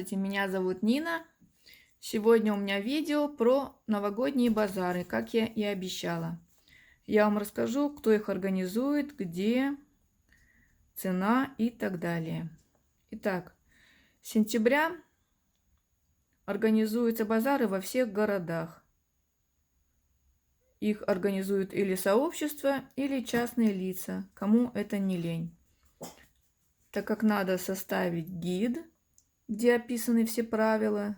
Здравствуйте, меня зовут Нина. Сегодня у меня видео про новогодние базары, как я и обещала. Я вам расскажу, кто их организует, где, цена и так далее. Итак, с сентября организуются базары во всех городах. Их организуют или сообщества, или частные лица, кому это не лень. Так как надо составить гид, где описаны все правила,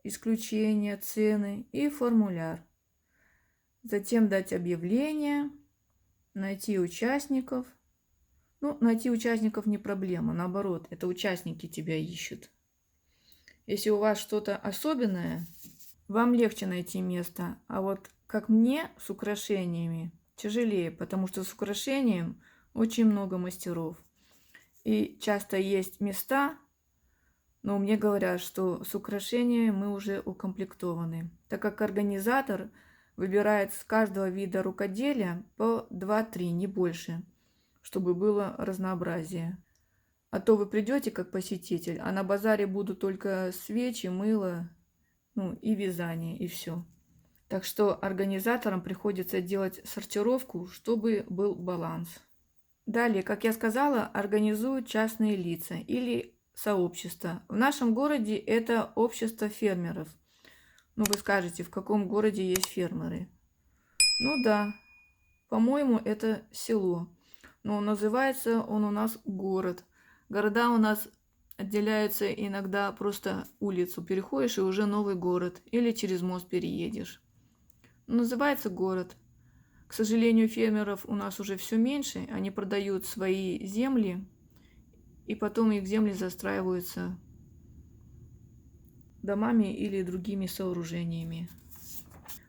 исключения, цены и формуляр. Затем дать объявление, найти участников. Найти участников не проблема, наоборот, это участники тебя ищут. Если у вас что-то особенное, вам легче найти место, а вот как мне с украшениями тяжелее, потому что с украшением очень много мастеров. И часто есть места, но мне говорят, что с украшениями мы уже укомплектованы, так как организатор выбирает с каждого вида рукоделия по 2-3, не больше, чтобы было разнообразие. А то вы придете как посетитель, а на базаре будут только свечи, мыло, и вязание, и все. Так что организаторам приходится делать сортировку, чтобы был баланс. Далее, как я сказала, организуют частные лица или сообщества. В нашем городе это общество фермеров. Вы скажете, в каком городе есть фермеры? Да, по-моему, это село. Но называется он у нас город. Города у нас отделяются иногда просто улицу. Переходишь и уже новый город. Или через мост переедешь. Называется город. К сожалению, фермеров у нас уже все меньше. Они продают свои земли, и потом их земли застраиваются домами или другими сооружениями.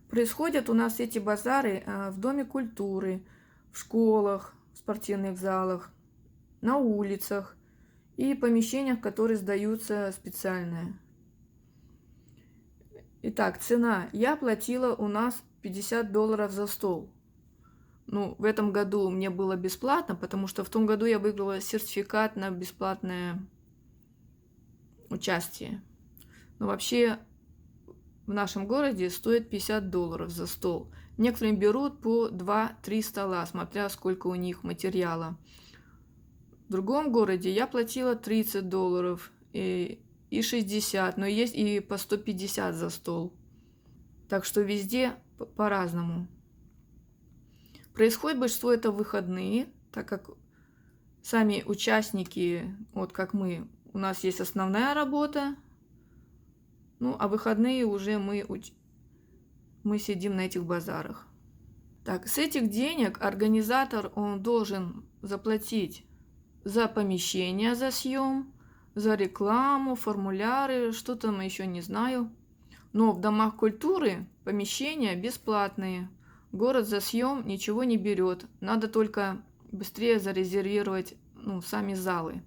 Происходят у нас эти базары в Доме культуры, в школах, в спортивных залах, на улицах и помещениях, которые сдаются специально. Итак, цена. Я платила у нас $50 за стол. В этом году мне было бесплатно, потому что в том году я выиграла сертификат на бесплатное участие. Но вообще в нашем городе стоит $50 за стол. Некоторые берут по 2-3 стола, смотря сколько у них материала. В другом городе я платила $30 и 60, но есть и по 150 за стол. Так что везде по-разному. Происходит большинство это в выходные, так как сами участники, как мы, у нас есть основная работа, а выходные уже мы сидим на этих базарах. Так, с этих денег организатор, он должен заплатить за помещение, за съем, за рекламу, формуляры, что там еще не знаю. Но в домах культуры помещения бесплатные. Город за съем ничего не берет. Надо только быстрее зарезервировать сами залы.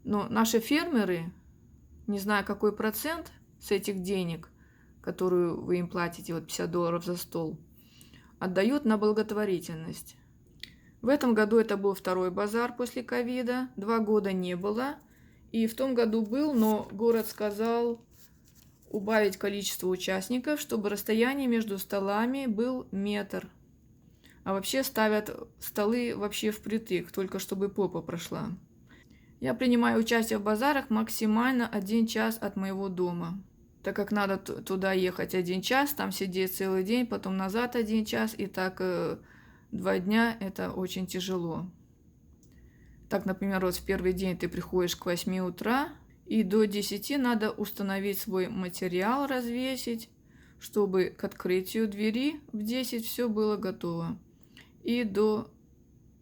Но наши фермеры, не знаю какой процент с этих денег, которую вы им платите, $50 за стол, отдают на благотворительность. В этом году это был второй базар после ковида. 2 года не было. И в том году был, но город сказал убавить количество участников, чтобы расстояние между столами был метр. А вообще ставят столы вообще впритык, только чтобы попа прошла. Я принимаю участие в базарах максимально 1 час от моего дома, так как надо туда ехать 1 час, там сидеть целый день, потом назад 1 час, и так 2 дня это очень тяжело. Так, например, в первый день ты приходишь к 8 утра, и до 10 надо установить свой материал, развесить, чтобы к открытию двери в 10 все было готово. И до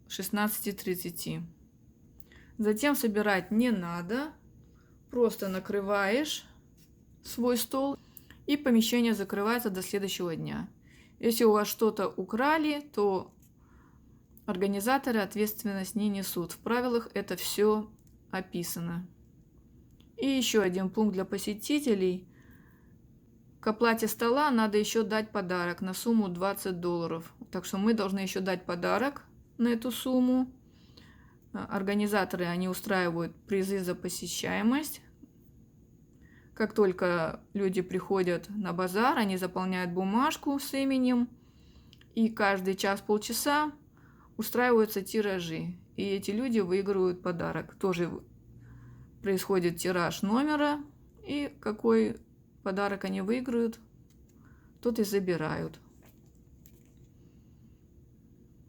16:30. Затем собирать не надо, просто накрываешь свой стол, и помещение закрывается до следующего дня. Если у вас что-то украли, то организаторы ответственность не несут. В правилах это все описано. И еще один пункт для посетителей. К оплате стола надо еще дать подарок на сумму $20. Так что мы должны еще дать подарок на эту сумму. Организаторы, они устраивают призы за посещаемость. Как только люди приходят на базар, они заполняют бумажку с именем, и каждый час-полчаса устраиваются тиражи. И эти люди выигрывают подарок. Тоже происходит тираж номера, и какой подарок они выиграют, тот и забирают.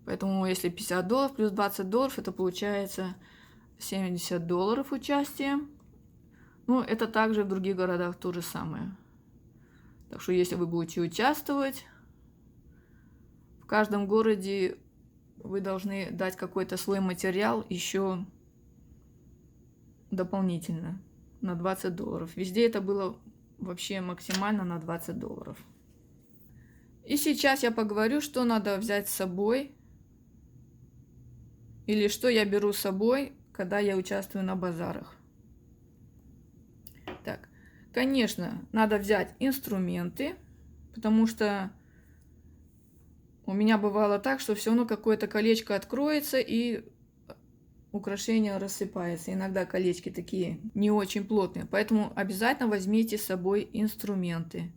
Поэтому если $50 плюс $20, это получается $70 участие. Ну, это также в других городах то же самое. Так что если вы будете участвовать, в каждом городе вы должны дать какой-то свой материал еще дополнительно на $20. Везде это было вообще максимально на $20. И сейчас я поговорю, что надо взять с собой, или что я беру с собой, когда я участвую на базарах. Так, конечно, надо взять инструменты, потому что у меня бывало так, что все равно какое-то колечко откроется и украшение рассыпается. Иногда колечки такие не очень плотные, поэтому обязательно возьмите с собой инструменты.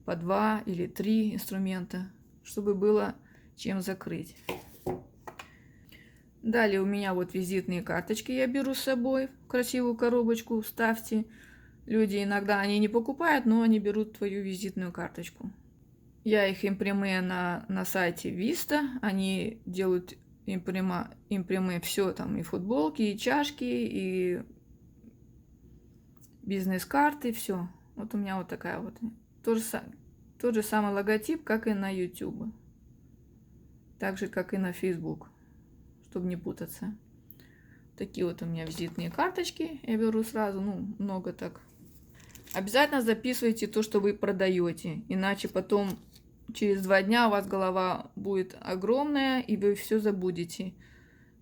По 2 или 3 инструмента, чтобы было чем закрыть. Далее у меня вот визитные карточки я беру с собой в красивую коробочку, ставьте. Люди иногда они не покупают, но они берут твою визитную карточку. Я их имприме на сайте Vista, они делают имприме все там, и футболки, и чашки, и бизнес-карты, все. Вот у меня вот такая вот. Тот же самый логотип, как и на YouTube. Так же, как и на Facebook, чтобы не путаться. Такие вот у меня визитные карточки. Я беру сразу, ну, много так. Обязательно записывайте то, что вы продаете. Иначе потом через 2 дня у вас голова будет огромная, и вы все забудете.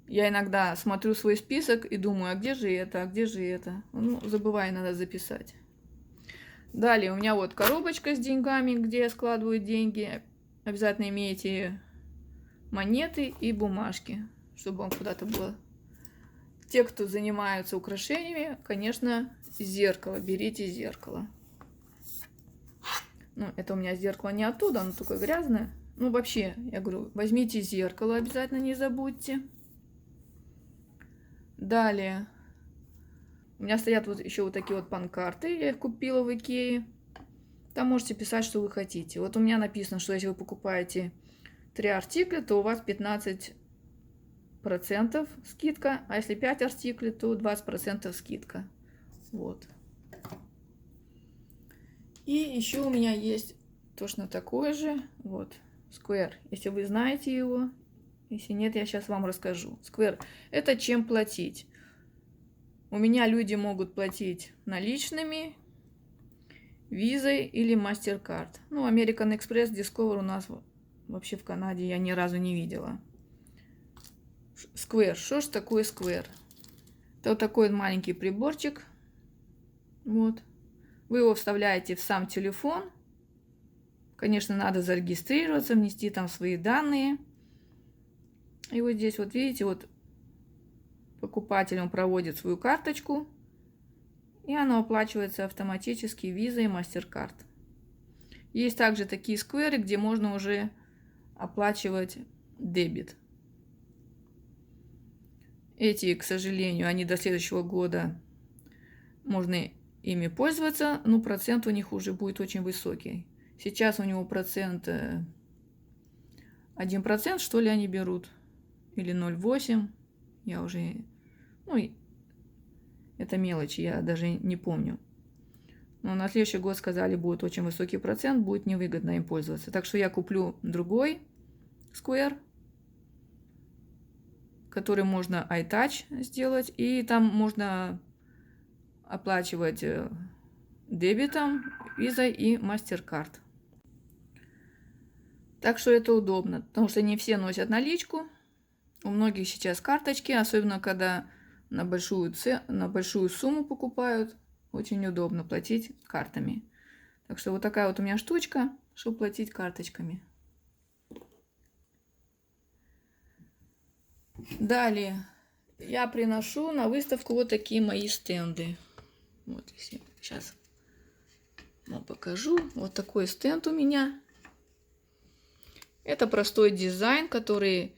Я иногда смотрю свой список и думаю, а где же это, а где же это? Ну, забываю, надо записать. Далее у меня вот коробочка с деньгами, где я складываю деньги. Обязательно имейте монеты и бумажки, чтобы вам куда-то было. Те, кто занимаются украшениями, конечно, зеркало. Берите зеркало. Ну, это у меня зеркало не оттуда, оно такое грязное. Ну, вообще, я говорю, возьмите зеркало, обязательно не забудьте. Далее. У меня стоят вот еще вот такие вот панкарты. Я их купила в Икее. Там можете писать, что вы хотите. Вот у меня написано, что если вы покупаете 3 артикля, то у вас 15% скидка. А если 5 артиклей, то 20% скидка. Вот. И еще у меня есть точно такой же. Вот. Square. Если вы знаете его. Если нет, я сейчас вам расскажу. Square. Это чем платить. У меня люди могут платить наличными, визой или MasterCard. Ну, American Express, Discover у нас вообще в Канаде я ни разу не видела. Square. Что ж такое Square? Это вот такой маленький приборчик. Вот. Вы его вставляете в сам телефон. Конечно, надо зарегистрироваться, внести там свои данные. И вот здесь вот видите, вот покупатель он проводит свою карточку, и оно оплачивается автоматически визой и MasterCard. Есть также такие скверы, где можно уже оплачивать дебет. Эти, к сожалению, они до следующего года можно ими пользоваться, но процент у них уже будет очень высокий. Сейчас у него процент 1%, что ли, они берут, или 0,8%. Я уже, ну, это мелочи, я даже не помню. Но на следующий год сказали, будет очень высокий процент, будет невыгодно им пользоваться. Так что я куплю другой Square, который можно iTouch сделать, и там можно оплачивать дебетом, визой и MasterCard. Так что это удобно, потому что не все носят наличку. У многих сейчас карточки, особенно когда на большую сумму покупают. Очень удобно платить картами. Так что вот такая вот у меня штучка, чтобы платить карточками. Далее я приношу на выставку вот такие мои стенды. Вот сейчас Ну, покажу. Вот такой стенд у меня. Это простой дизайн, который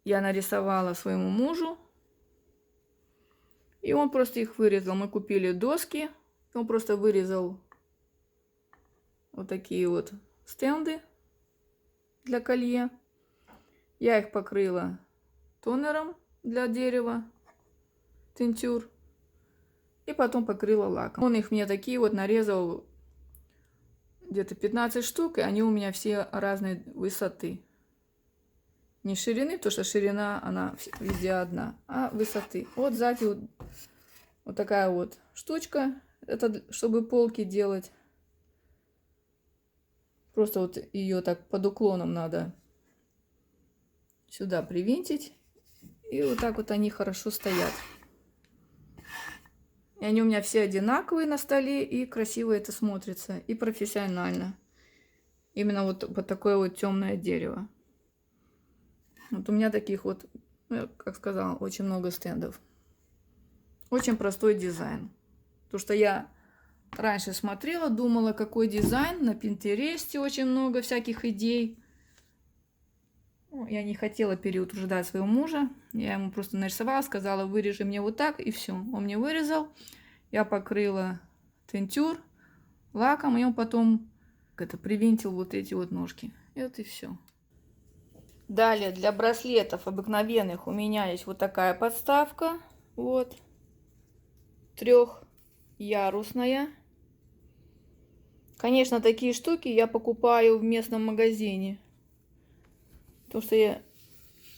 я нарисовала своему мужу. И он просто их вырезал. Мы купили доски. Он просто вырезал вот такие вот стенды для колье. Я их покрыла тонером для дерева, тинтюр. И потом покрыла лаком. Он их мне такие вот нарезал где-то 15 штук. И они у меня все разной высоты. Не ширины, потому что ширина, она везде одна, а высоты. Вот сзади вот такая вот штучка. Это чтобы полки делать. Просто вот ее так под уклоном надо сюда привинтить. И вот так вот они хорошо стоят. И они у меня все одинаковые на столе. И красиво это смотрится. И профессионально. Именно вот такое вот темное дерево. Вот у меня таких вот, как сказала, очень много стендов. Очень простой дизайн. Потому что я раньше смотрела, думала, какой дизайн. На Пинтересте очень много всяких идей. Я не хотела переутруждать своего мужа. Я ему просто нарисовала, сказала, вырежи мне вот так, и все. Он мне вырезал. Я покрыла тинтюр лаком, и он потом привинтил вот эти вот ножки. И вот и все. Далее для браслетов обыкновенных у меня есть вот такая подставка. Вот. Трехярусная. Конечно, такие штуки я покупаю в местном магазине. Потому что я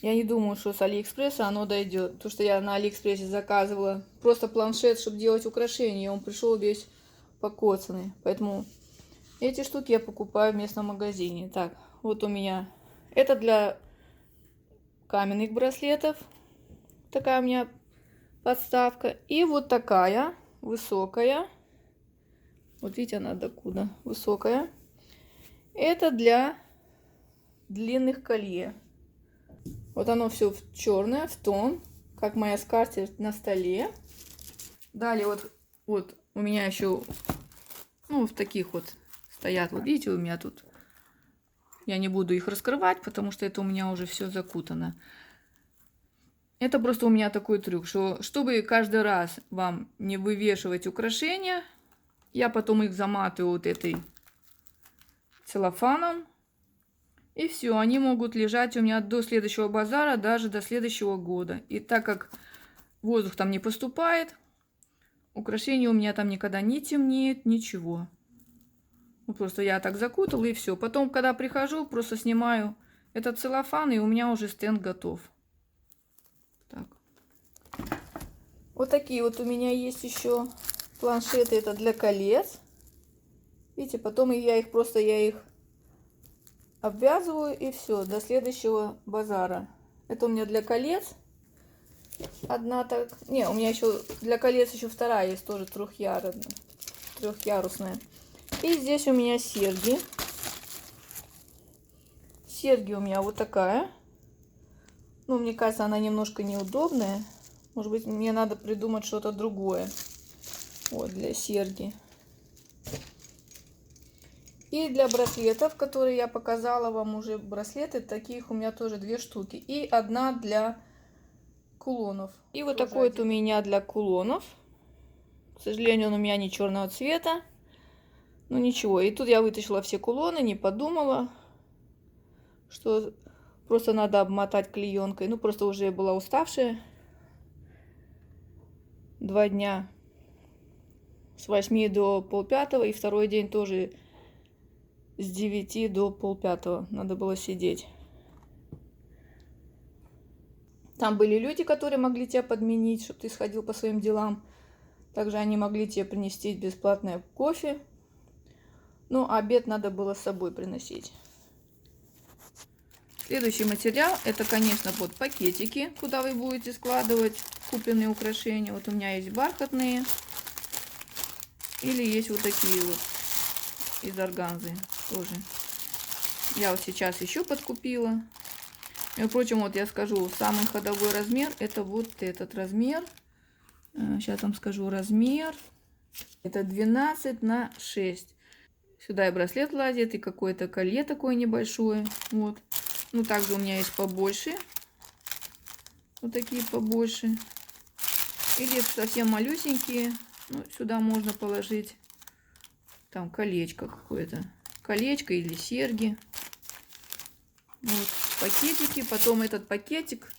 не думаю, что с Алиэкспресса оно дойдет. Потому что я на Алиэкспрессе заказывала просто планшет, чтобы делать украшения. И он пришел весь покоцанный. Поэтому эти штуки я покупаю в местном магазине. Так, вот у меня... Это для каменных браслетов. Такая у меня подставка. И вот такая высокая. Вот видите, она докуда высокая. Это для длинных колье. Вот оно все черное, в тон, как моя скатерть на столе. Далее вот у меня еще, в таких вот стоят. Вот видите, у меня тут. Я не буду их раскрывать, потому что это у меня уже все закутано. Это просто у меня такой трюк, что чтобы каждый раз вам не вывешивать украшения, я потом их заматываю вот этой целлофаном. И все, они могут лежать у меня до следующего базара, даже до следующего года. И так как воздух там не поступает, украшение у меня там никогда не темнеет, ничего. Просто я так закутала и все. Потом, когда прихожу, просто снимаю этот целлофан, и у меня уже стенд готов. Так. Вот такие вот у меня есть еще планшеты. Это для колец. Видите, потом я их обвязываю, и все, до следующего базара. Это у меня для колец. Одна так... Не, у меня еще для колец еще вторая есть, тоже трехярусная. И здесь у меня серьги. Серьги у меня вот такая. Мне кажется, она немножко неудобная. Может быть, мне надо придумать что-то другое. Вот, для серьги. И для браслетов, которые я показала вам уже, браслеты, таких у меня тоже 2 штуки. И одна для кулонов. И вот такой вот у меня для кулонов. К сожалению, он у меня не черного цвета. Ну ничего, и тут я вытащила все кулоны, не подумала, что просто надо обмотать клеенкой. Просто уже была уставшая. 2 дня с 8 до 4:30, и второй день тоже с 9 до 4:30 надо было сидеть. Там были люди, которые могли тебя подменить, чтобы ты сходил по своим делам. Также они могли тебе принести бесплатное кофе. Обед надо было с собой приносить. Следующий материал, это, конечно, вот пакетики, куда вы будете складывать купленные украшения. Вот у меня есть бархатные. Или есть вот такие вот из органзы тоже. Я вот сейчас еще подкупила. Между прочим, вот я скажу, самый ходовой размер это вот этот размер. Сейчас вам скажу размер. Это 12 на 6. Сюда и браслет влазит, и какое-то колье такое небольшое. Вот. Ну, также у меня есть побольше. Вот такие побольше. Или совсем малюсенькие. Ну, сюда можно положить там колечко какое-то. Колечко или серьги. Вот, пакетики. Потом этот пакетик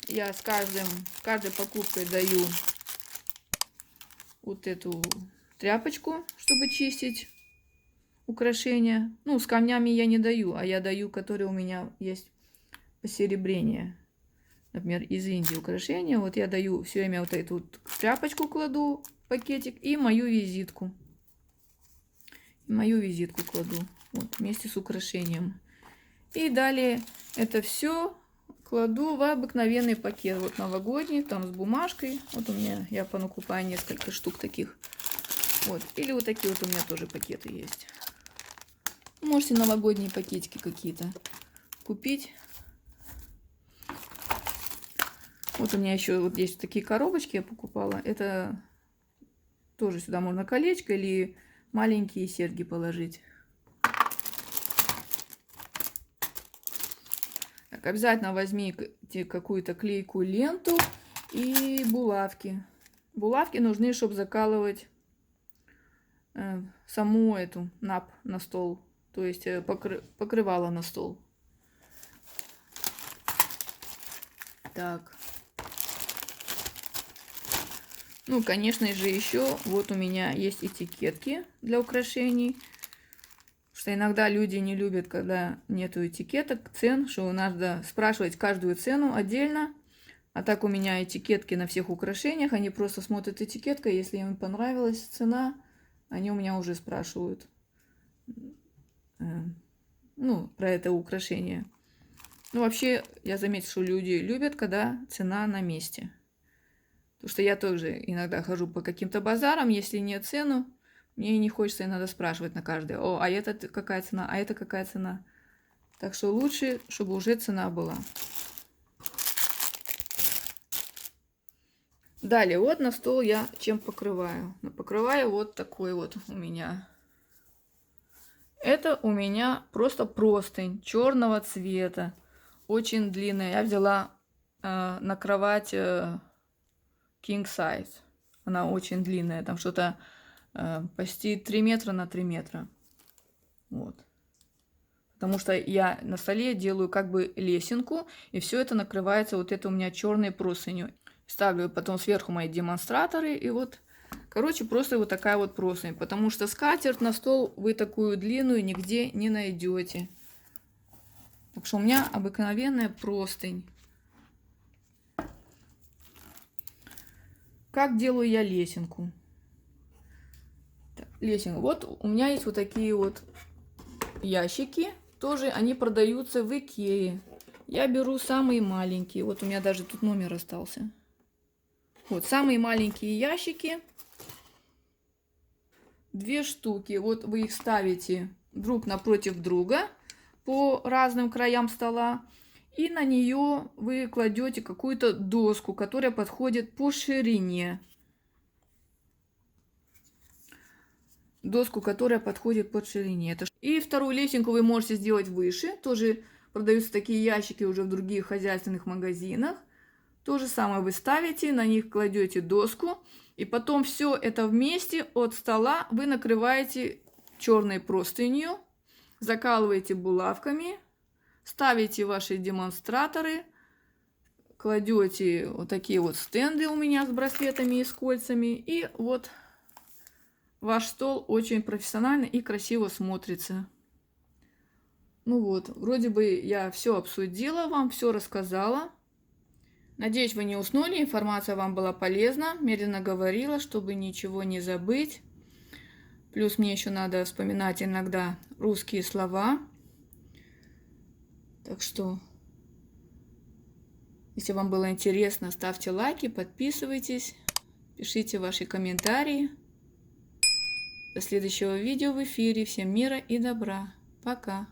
я с каждой покупкой даю вот эту тряпочку, чтобы чистить украшения. Ну, с камнями я не даю, а я даю, которые у меня есть посеребрение. Например, из Индии украшения. Вот я даю все время вот эту вот тряпочку, кладу в пакетик и мою визитку. Мою визитку кладу вот, вместе с украшением. И далее это все кладу в обыкновенный пакет. Вот новогодний, там с бумажкой. Вот у меня, я понакупаю несколько штук таких. Вот. Или вот такие вот у меня тоже пакеты есть. Можете новогодние пакетики какие-то купить. Вот у меня еще вот есть такие коробочки, я покупала. Это тоже сюда можно колечко или маленькие серьги положить. Так, обязательно возьмите какую-то клейкую ленту и булавки. Булавки нужны, чтобы закалывать саму эту нап на стол. То есть покрывало на стол. Так. Ну, конечно же, еще вот у меня есть этикетки для украшений. Что иногда люди не любят, когда нету этикеток, цен, что надо спрашивать каждую цену отдельно. А так у меня этикетки на всех украшениях. Они просто смотрят этикетку, если им понравилась цена, они у меня уже спрашивают, ну, про это украшение. Ну, вообще, я заметила, что люди любят, когда цена на месте. Потому что я тоже иногда хожу по каким-то базарам, если нет цену, мне не хочется иногда спрашивать на каждый. О, а это какая цена, а это какая цена. Так что лучше, чтобы уже цена была. Далее, вот на стол я чем покрываю. Покрываю вот такой вот у меня. Это у меня просто простынь черного цвета. Очень длинная. Я взяла на кровать king size. Она очень длинная. Там что-то почти 3 метра на 3 метра. Вот. Потому что я на столе делаю как бы лесенку. И все это накрывается вот это у меня черной простынью. Ставлю потом сверху мои демонстраторы. И вот, короче, просто вот такая вот простынь. Потому что скатерть на стол вы такую длинную нигде не найдете. Так что у меня обыкновенная простынь. Как делаю я лесенку? Так, лесенку. Вот у меня есть вот такие вот ящики. Тоже они продаются в Икее. Я беру самые маленькие. Вот у меня даже тут номер остался. Вот самые маленькие ящики. 2 штуки. Вот вы их ставите друг напротив друга по разным краям стола. И на нее вы кладете какую-то доску, которая подходит по ширине. Доску, которая подходит по ширине. И вторую лесенку вы можете сделать выше. Тоже продаются такие ящики уже в других хозяйственных магазинах. То же самое вы ставите, на них кладете доску. И потом все это вместе от стола вы накрываете черной простынью. Закалываете булавками. Ставите ваши демонстраторы. Кладете вот такие вот стенды у меня с браслетами и с кольцами. И вот ваш стол очень профессионально и красиво смотрится. Ну вот, вроде бы я все обсудила, вам все рассказала. Надеюсь, вы не уснули, информация вам была полезна. Медленно говорила, чтобы ничего не забыть. Плюс мне еще надо вспоминать иногда русские слова. Так что, если вам было интересно, ставьте лайки, подписывайтесь, пишите ваши комментарии. До следующего видео в эфире. Всем мира и добра. Пока.